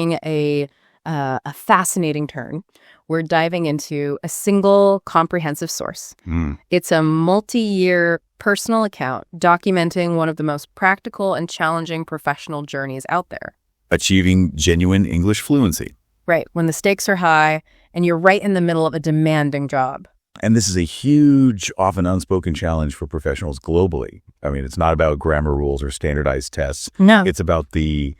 a fascinating turn. We're diving into a single comprehensive source. It's a multi-year personal account documenting one of the most practical and challenging professional journeys out there. Achieving genuine English fluency. Right, when the stakes are high and you're right in the middle of a demanding job. And this is a huge, often unspoken challenge for professionals globally. I mean, it's not about grammar rules or standardized tests. No. It's about the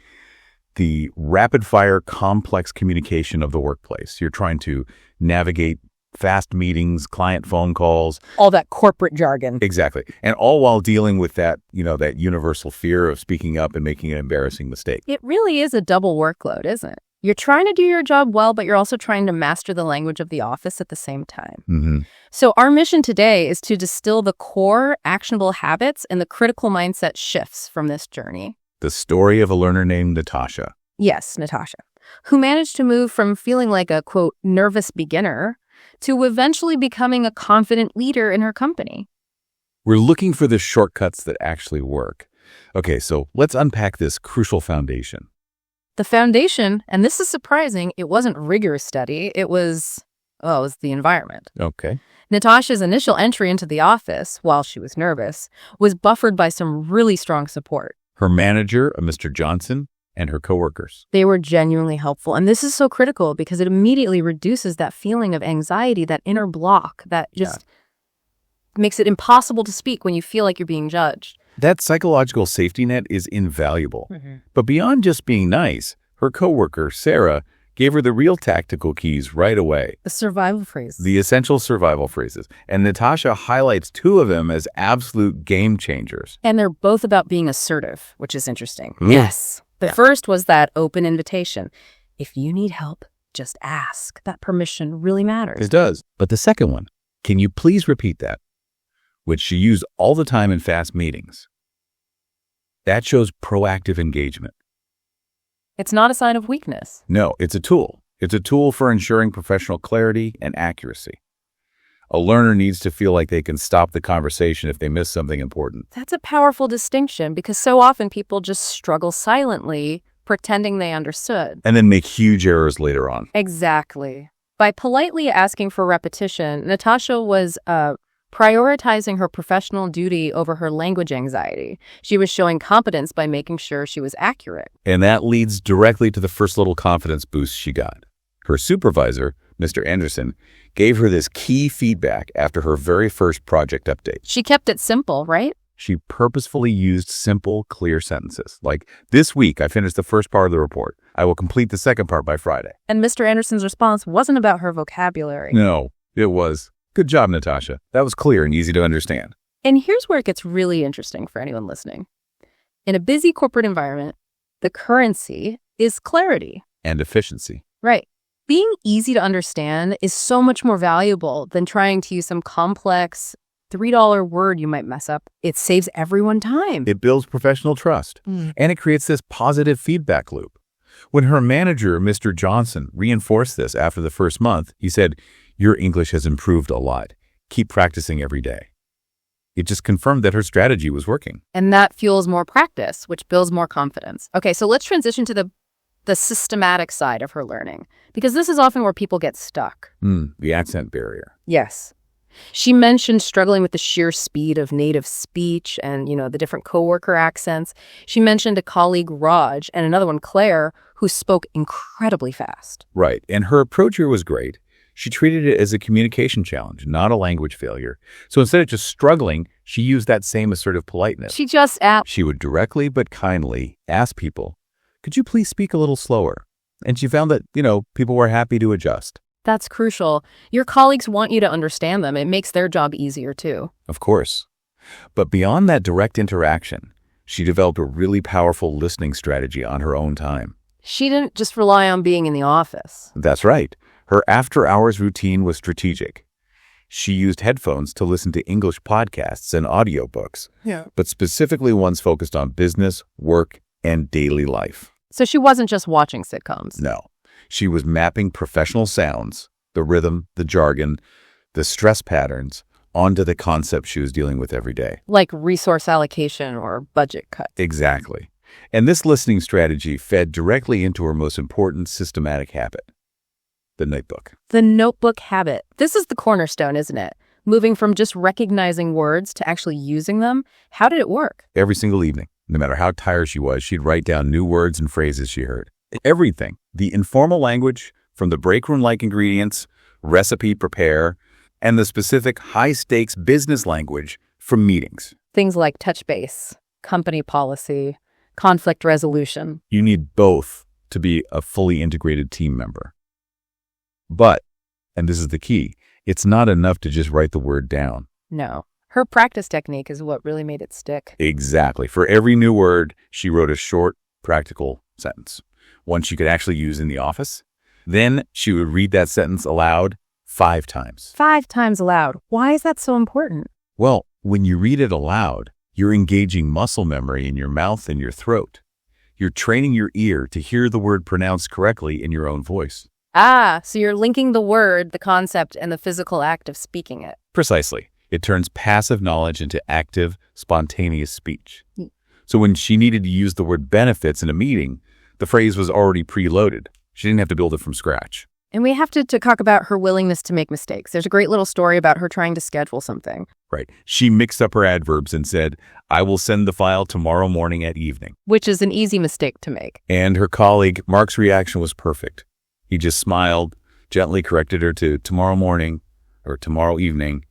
rapid-fire, complex communication of the workplace. You're trying to navigate fast meetings, client phone calls. All that corporate jargon. Exactly. And all while dealing with that, that universal fear of speaking up and making an embarrassing mistake. It really is a double workload, isn't it? You're trying to do your job well, but you're also trying to master the language of the office at the same time. So our mission today is to distill the core actionable habits and the critical mindset shifts from this journey. The story of a learner named Natasha. Yes, Natasha, who managed to move from feeling like a, quote, nervous beginner to eventually becoming a confident leader in her company. We're looking for the shortcuts that actually work. Okay, so let's unpack this crucial foundation. The foundation, and this is surprising, it wasn't rigorous study, it was the environment. Okay. Natasha's initial entry into the office, while she was nervous, was buffered by some really strong support. Her manager, Mr. Johnson, and her coworkers. They were genuinely helpful. And this is so critical because it immediately reduces that feeling of anxiety, that inner block that just makes it impossible to speak when you feel like you're being judged. That psychological safety net is invaluable. But beyond just being nice, her coworker, Sarah, gave her the real tactical keys right away. The survival phrases. The essential survival phrases. And Natasha highlights two of them as absolute game changers. And they're both about being assertive, which is interesting. Yes. The first was that open invitation. If you need help, just ask. That permission really matters. It does. But the second one, can you please repeat that? Which she used all the time in fast meetings. That shows proactive engagement. It's not a sign of weakness. No, it's a tool. It's a tool for ensuring professional clarity and accuracy. A learner needs to feel like they can stop the conversation if they miss something important. That's a powerful distinction because so often people just struggle silently, pretending they understood. And then make huge errors later on. Exactly. By politely asking for repetition, Natasha was prioritizing her professional duty over her language anxiety. She was showing competence by making sure she was accurate. And that leads directly to the first little confidence boost she got. Her supervisor, Mr. Anderson, gave her this key feedback after her very first project update. She kept it simple, right? She purposefully used simple, clear sentences. Like, this week I finished the first part of the report. I will complete the second part by Friday. And Mr. Anderson's response wasn't about her vocabulary. No, it was, good job, Natasha. That was clear and easy to understand. And here's where it gets really interesting for anyone listening. In a busy corporate environment, the currency is clarity. And efficiency. Right. Being easy to understand is so much more valuable than trying to use some complex $3 word you might mess up. It saves everyone time. It builds professional trust, and it creates this positive feedback loop. When her manager, Mr. Johnson, reinforced this after the first month, he said, "Your English has improved a lot. Keep practicing every day." It just confirmed that her strategy was working. And that fuels more practice, which builds more confidence. Okay, so let's transition to the systematic side of her learning, because this is often where people get stuck. The accent barrier. Yes. She mentioned struggling with the sheer speed of native speech and, the different coworker accents. She mentioned a colleague, Raj, and another one, Claire, who spoke incredibly fast. Right. And her approach here was great. She treated it as a communication challenge, not a language failure. So instead of just struggling, she used that same assertive politeness. She would directly but kindly ask people, "Could you please speak a little slower?" And she found that, people were happy to adjust. That's crucial. Your colleagues want you to understand them. It makes their job easier, too. Of course. But beyond that direct interaction, she developed a really powerful listening strategy on her own time. She didn't just rely on being in the office. That's right. Her after-hours routine was strategic. She used headphones to listen to English podcasts and audiobooks, but specifically ones focused on business, work, and daily life. So she wasn't just watching sitcoms. No. She was mapping professional sounds, the rhythm, the jargon, the stress patterns, onto the concepts she was dealing with every day. Like resource allocation or budget cut. Exactly. And this listening strategy fed directly into her most important systematic habit, the notebook. The notebook habit. This is the cornerstone, isn't it? Moving from just recognizing words to actually using them. How did it work? Every single evening, no matter how tired she was, she'd write down new words and phrases she heard. Everything. The informal language, from the break room-like ingredients, recipe prepare, and the specific high-stakes business language from meetings. Things like touch base, company policy, conflict resolution. You need both to be a fully integrated team member. But, and this is the key, it's not enough to just write the word down. No. Her practice technique is what really made it stick. Exactly. For every new word, she wrote a short, practical sentence, one she could actually use in the office. Then she would read that sentence aloud 5 times. 5 times aloud. Why is that so important? Well, when you read it aloud, you're engaging muscle memory in your mouth and your throat. You're training your ear to hear the word pronounced correctly in your own voice. Ah, so you're linking the word, the concept, and the physical act of speaking it. Precisely. It turns passive knowledge into active, spontaneous speech. So when she needed to use the word benefits in a meeting, the phrase was already preloaded. She didn't have to build it from scratch. And we have to talk about her willingness to make mistakes. There's a great little story about her trying to schedule something. Right. She mixed up her adverbs and said, I will send the file tomorrow morning at evening. Which is an easy mistake to make. And her colleague, Mark's reaction was perfect. He just smiled, gently corrected her to tomorrow morning or tomorrow evening,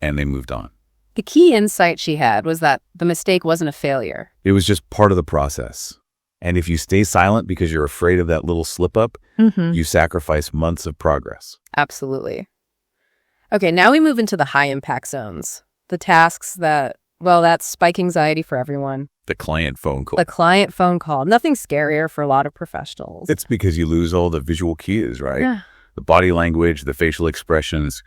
and they moved on. The key insight she had was that the mistake wasn't a failure. It was just part of the process. And if you stay silent because you're afraid of that little slip-up, you sacrifice months of progress. Absolutely. Okay, now we move into the high-impact zones. The tasks that, well, that's spike anxiety for everyone. The client phone call. The client phone call. Nothing scarier for a lot of professionals. It's because you lose all the visual cues, right? Yeah. The body language, the facial expressions,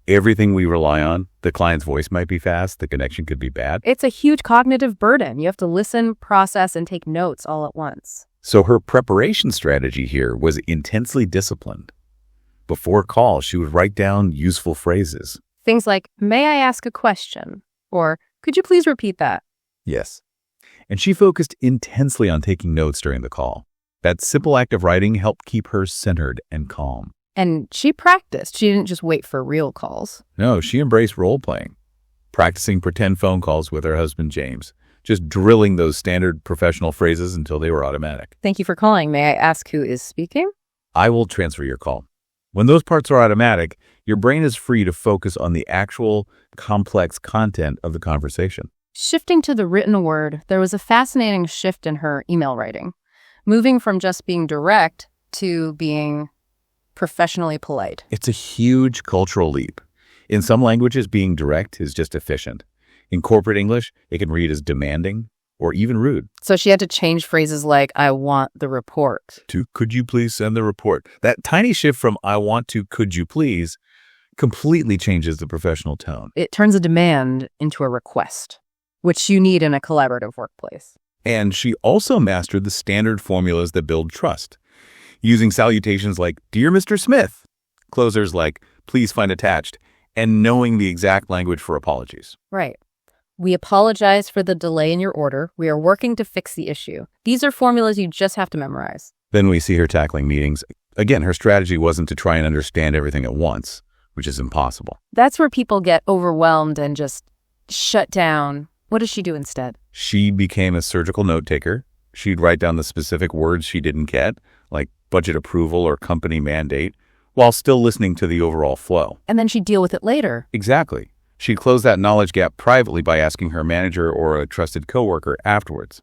everything we rely on. The client's voice might be fast. The connection could be bad. It's a huge cognitive burden. You have to listen, process, and take notes all at once. So her preparation strategy here was intensely disciplined. Before call, she would write down useful phrases. Things like, may I ask a question? Or, could you please repeat that? Yes. And she focused intensely on taking notes during the call. That simple act of writing helped keep her centered and calm. And she practiced. She didn't just wait for real calls. No, she embraced role-playing, practicing pretend phone calls with her husband, James, just drilling those standard professional phrases until they were automatic. Thank you for calling. May I ask who is speaking? I will transfer your call. When those parts are automatic, your brain is free to focus on the actual complex content of the conversation. Shifting to the written word, there was a fascinating shift in her email writing, moving from just being direct to being professionally polite. It's a huge cultural leap. In some languages, being direct is just efficient. In corporate English, it can read as demanding or even rude. So she had to change phrases like, I want the report. To, could you please send the report? That tiny shift from I want to, could you please, completely changes the professional tone. It turns a demand into a request, which you need in a collaborative workplace. And she also mastered the standard formulas that build trust, using salutations like, Dear Mr. Smith, closers like, please find attached, and knowing the exact language for apologies. Right. We apologize for the delay in your order. We are working to fix the issue. These are formulas you just have to memorize. Then we see her tackling meetings. Again, her strategy wasn't to try and understand everything at once, which is impossible. That's where people get overwhelmed and just shut down. What does she do instead? She became a surgical note taker. She'd write down the specific words she didn't get, like budget approval or company mandate, while still listening to the overall flow. And then she'd deal with it later. Exactly. She'd close that knowledge gap privately by asking her manager or a trusted coworker afterwards.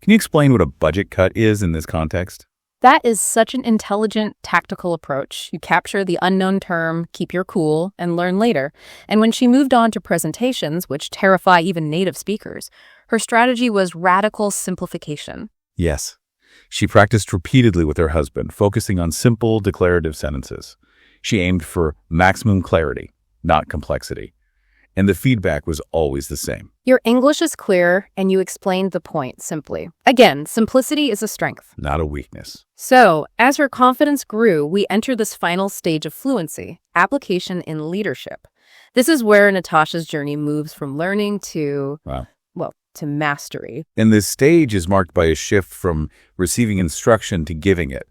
Can you explain what a budget cut is in this context? That is such an intelligent, tactical approach. You capture the unknown term, keep your cool, and learn later. And when she moved on to presentations, which terrify even native speakers, her strategy was radical simplification. Yes. She practiced repeatedly with her husband, focusing on simple declarative sentences. She aimed for maximum clarity, not complexity. And the feedback was always the same. Your English is clear, and you explained the point simply. Again, simplicity is a strength, Not a weakness. So, as her confidence grew, we enter this final stage of fluency, application in leadership. This is where Natasha's journey moves from learning to, Wow. to mastery. And this stage is marked by a shift from receiving instruction to giving it.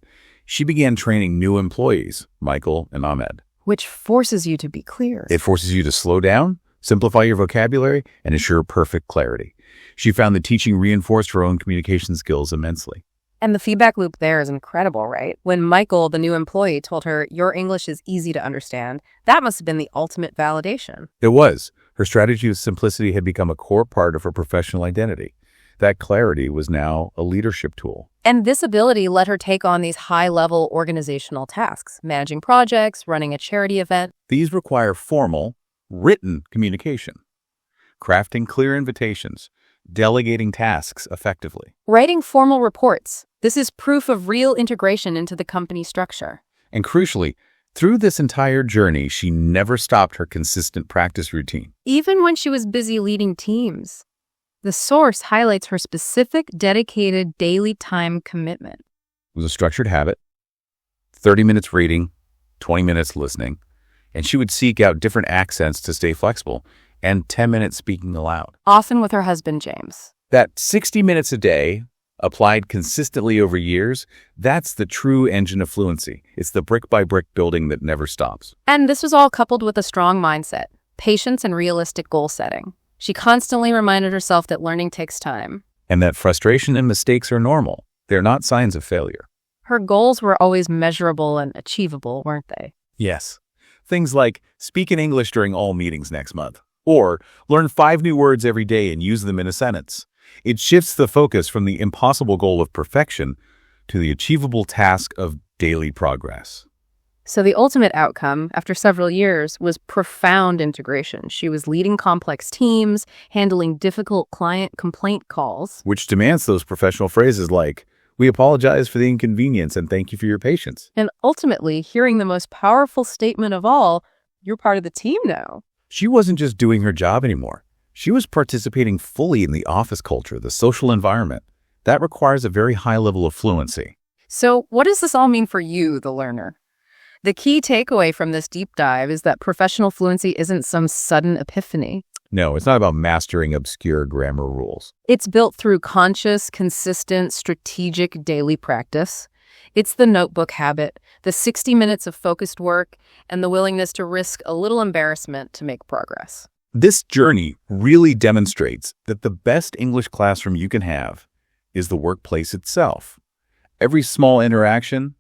She began training new employees, Michael and Ahmed. Which forces you to be clear. It forces you to slow down, simplify your vocabulary, and ensure perfect clarity. She found that teaching reinforced her own communication skills immensely. And the feedback loop there is incredible, right? When Michael, the new employee, told her, "Your English is easy to understand," that must have been the ultimate validation. It was. Her strategy of simplicity had become a core part of her professional identity. That clarity was now a leadership tool. And this ability let her take on these high-level organizational tasks, managing projects, running a charity event. These require formal, written communication, crafting clear invitations, delegating tasks effectively. Writing formal reports. This is proof of real integration into the company structure. And crucially, through this entire journey, she never stopped her consistent practice routine. Even when she was busy leading teams. The source highlights her specific, dedicated daily time commitment. It was a structured habit, 30 minutes reading, 20 minutes listening, and she would seek out different accents to stay flexible, and 10 minutes speaking aloud. Often with her husband, James. That 60 minutes a day, applied consistently over years, that's the true engine of fluency. It's the brick-by-brick building that never stops. And this was all coupled with a strong mindset, patience, and realistic goal setting. She constantly reminded herself that learning takes time. And that frustration and mistakes are normal. They're not signs of failure. Her goals were always measurable and achievable, weren't they? Yes. Things like speak in English during all meetings next month, or learn 5 new words every day and use them in a sentence. It shifts the focus from the impossible goal of perfection to the achievable task of daily progress. So the ultimate outcome, after several years, was profound integration. She was leading complex teams, handling difficult client complaint calls. Which demands those professional phrases like, "We apologize for the inconvenience and thank you for your patience." And ultimately, hearing the most powerful statement of all, "You're part of the team now." She wasn't just doing her job anymore. She was participating fully in the office culture, the social environment. That requires a very high level of fluency. So what does this all mean for you, the learner? The key takeaway from this deep dive is that professional fluency isn't some sudden epiphany. No, it's not about mastering obscure grammar rules. It's built through conscious, consistent, strategic daily practice. It's the notebook habit, the 60 minutes of focused work, and the willingness to risk a little embarrassment to make progress. This journey really demonstrates that the best English classroom you can have is the workplace itself. Every small interaction,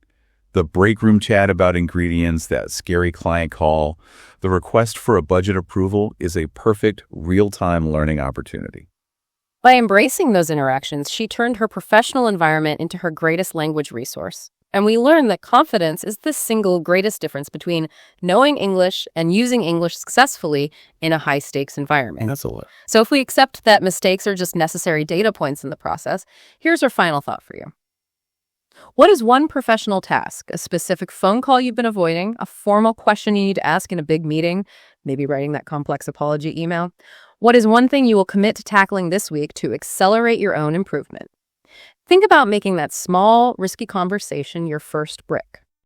the break room chat about ingredients, that scary client call, the request for a budget approval is a perfect real-time learning opportunity. By embracing those interactions, she turned her professional environment into her greatest language resource. And we learned that confidence is the single greatest difference between knowing English and using English successfully in a high-stakes environment. That's a lot. So if we accept that mistakes are just necessary data points in the process, here's our final thought for you. What is one professional task, a specific phone call you've been avoiding, a formal question you need to ask in a big meeting, maybe writing that complex apology email? What is one thing you will commit to tackling this week to accelerate your own improvement? Think about making that small, risky conversation your first brick.